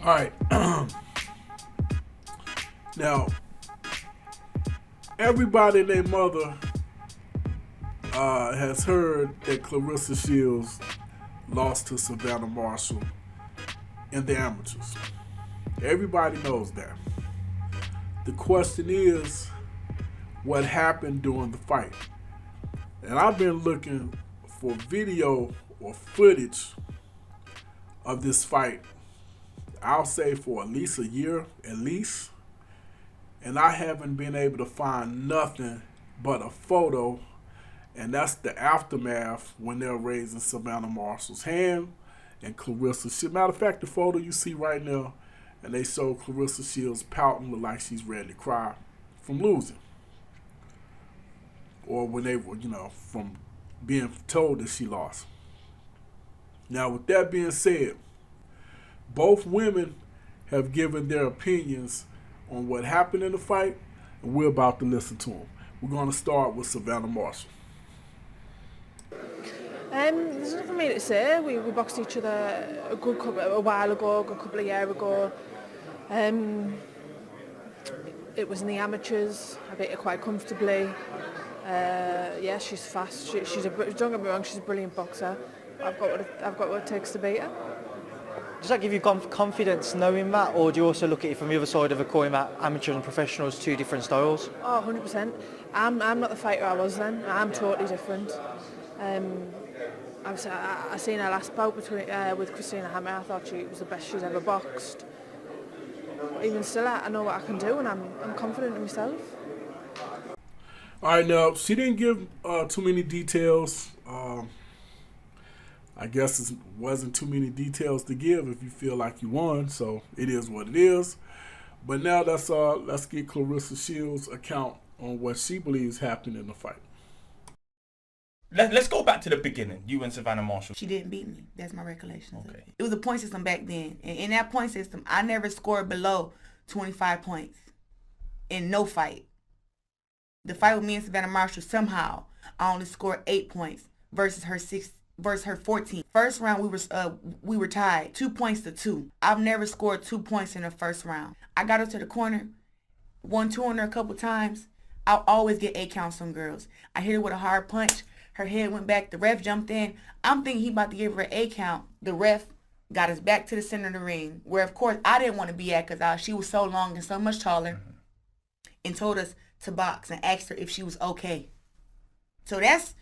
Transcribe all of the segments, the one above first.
All right. Now, everybody and their mother has heard that Claressa Shields lost to Savannah Marshall in the amateurs. Everybody knows that. The question is, what happened during the fight? And I've been looking for video or footage of this fight, I'll say for at least a year, at least. And I haven't been able to find nothing but a photo, and that's the aftermath when they're raising Savannah Marshall's hand and Claressa Shields. Matter of fact, the photo you see right now, and they show Claressa Shields pouting, look like she's ready to cry from losing. Or when they were, from being told that she lost. Now, with that being said, both women have given their opinions on what happened in the fight, and we're about to listen to them. We're going to start with Savannah Marshall. There's nothing for me to say. We boxed each other a while ago, a couple of years ago. It was in the amateurs. I beat her quite comfortably. Yeah, she's fast. Don't get me wrong, she's a brilliant boxer. I've got what it takes to beat her. Does that give you confidence knowing that, or do you also look at it from the other side of a coin, that amateur and professionals, two different styles? Oh, 100%. I'm not the fighter I was then. I'm totally different. I seen her last bout with Christina Hammer. I thought she was the best she's ever boxed. Even still, I know what I can do, and I'm confident in myself. All right, now, she didn't give too many details. I guess it wasn't too many details to give if you feel like you won, so it is what it is. But now let's get Claressa Shields' account on what she believes happened in the fight. Let's go back to the beginning. You and Savannah Marshall. She didn't beat me. That's my recollection. Okay. It was a point system back then. And in that point system, I never scored below 25 points in no fight. The fight with me and Savannah Marshall, somehow, I only scored 8 points versus her 14. First round, we were tied 2-2. I've never scored 2 points in the first round. I got her to the corner, 1-2 on her a couple times. I'll always get 8 counts on girls. I hit her with a hard punch. Her head went back. The ref jumped in. I'm thinking he about to give her an 8 count. The ref got us back to the center of the ring, where, of course, I didn't want to be at because she was so long and so much taller, and told us to box and asked her if she was okay. So that's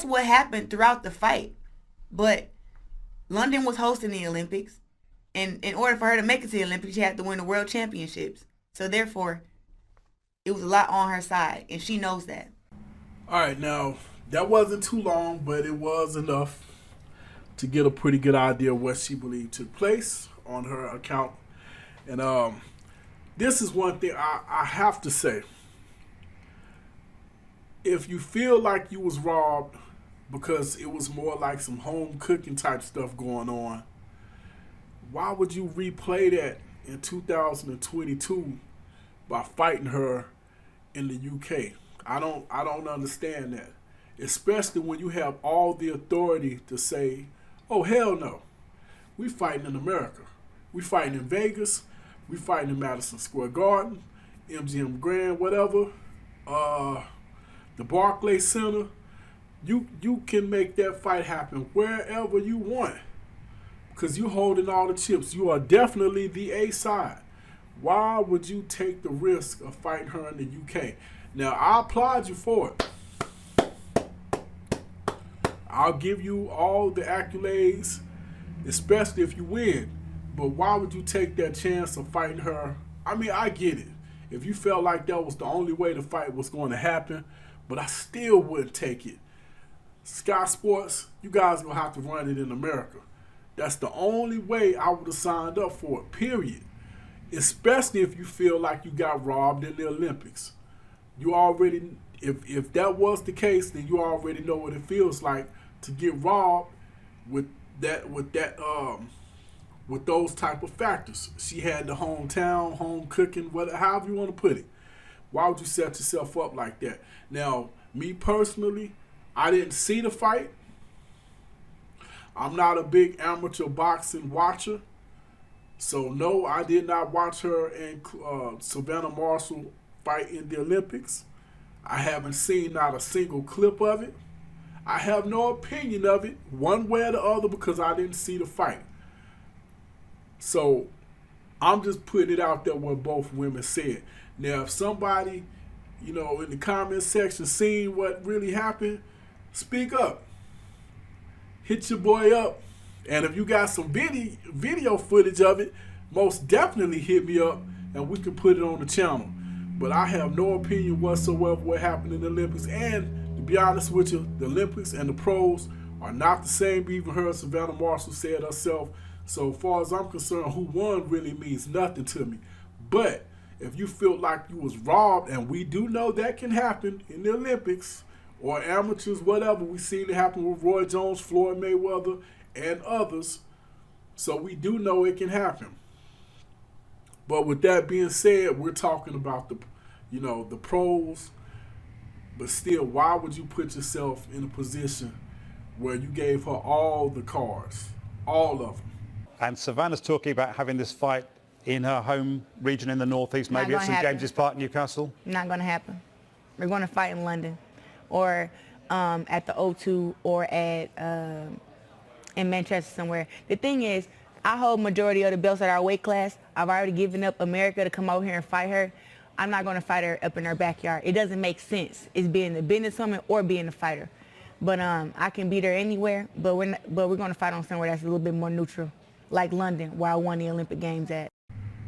what happened throughout the fight. But London was hosting the Olympics, and in order for her to make it to the Olympics, she had to win the World Championships. So therefore, it was a lot on her side, and she knows that. All right, now, that wasn't too long, but it was enough to get a pretty good idea of what she believed took place on her account. And this is one thing I have to say. If you feel like you was robbed because it was more like some home cooking type stuff going on, why would you replay that in 2022 by fighting her in the UK? I don't understand that. Especially when you have all the authority to say, oh, hell no. We fighting in America. We fighting in Vegas. We fighting in Madison Square Garden, MGM Grand, whatever. The Barclays Center. You can make that fight happen wherever you want, because you holding all the chips. You are definitely the A side. Why would you take the risk of fighting her in the UK? Now, I applaud you for it. I'll give you all the accolades, especially if you win. But why would you take that chance of fighting her? I mean, I get it. If you felt like that was the only way the fight was going to happen, but I still wouldn't take it. Sky Sports, you guys going to have to run it in America. That's the only way I would have signed up for it, period. Especially if you feel like you got robbed in the Olympics. You already, if that was the case, then you already know what it feels like to get robbed with those type of factors. She had the hometown, home cooking, however you want to put it. Why would you set yourself up like that? Now, me personally, I didn't see the fight. I'm not a big amateur boxing watcher. So no, I did not watch her and Savannah Marshall fight in the Olympics. I haven't seen not a single clip of it. I have no opinion of it one way or the other because I didn't see the fight. So I'm just putting it out there what both women said. Now, if somebody, in the comment section seen what really happened, speak up. Hit your boy up. And if you got some video footage of it, most definitely hit me up and we can put it on the channel. But I have no opinion whatsoever what happened in the Olympics. And to be honest with you, the Olympics and the pros are not the same. Even her, Savannah Marshall, said herself. So far as I'm concerned, who won really means nothing to me. But if you feel like you was robbed, and we do know that can happen in the Olympics or amateurs, whatever, we seen it happen with Roy Jones, Floyd Mayweather, and others. So we do know it can happen. But with that being said, we're talking about the pros. But still, why would you put yourself in a position where you gave her all the cards, all of them? And Savannah's talking about having this fight in her home region in the northeast, maybe at Not St gonna James's Park, Newcastle. Not going to happen. We're going to fight in London or at the O2 or at in Manchester somewhere. The thing is, I hold majority of the belts at our weight class. I've already given up America to come over here and fight her. I'm not going to fight her up in her backyard. It doesn't make sense. It's being a businesswoman or being a fighter. But I can beat her anywhere. But we're going to fight on somewhere that's a little bit more neutral, like London, where I won the Olympic Games at.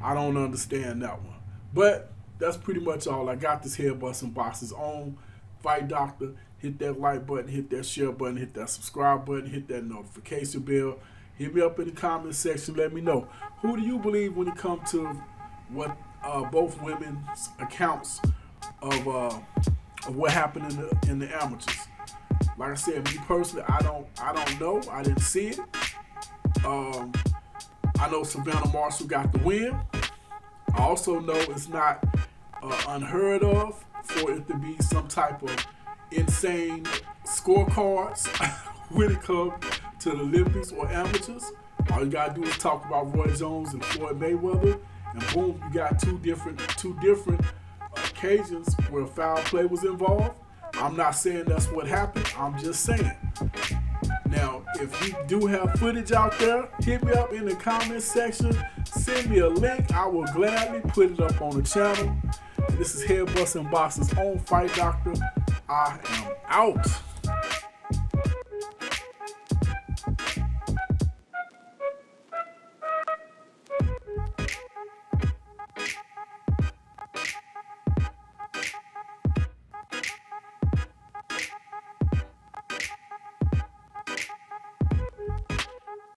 I don't understand that one. But that's pretty much all. I got this Head Busting Box's own Fight Doctor. Hit that like button, hit that share button, hit that subscribe button, hit that notification bell. Hit me up in the comment section. Let me know. Who do you believe when it comes to what both women's accounts of what happened in the amateurs? Like I said, me personally, I don't know. I didn't see it. I know Savannah Marshall got the win. I also know it's not unheard of for it to be some type of insane scorecards when it comes to the Olympics or amateurs. All you gotta do is talk about Roy Jones and Floyd Mayweather, and boom, you got two different occasions where foul play was involved. I'm not saying that's what happened. I'm just saying. Now, if you do have footage out there, hit me up in the comment section. Send me a link. I will gladly put it up on the channel. This is Head Busting Box's own Fight Doctor. I am out.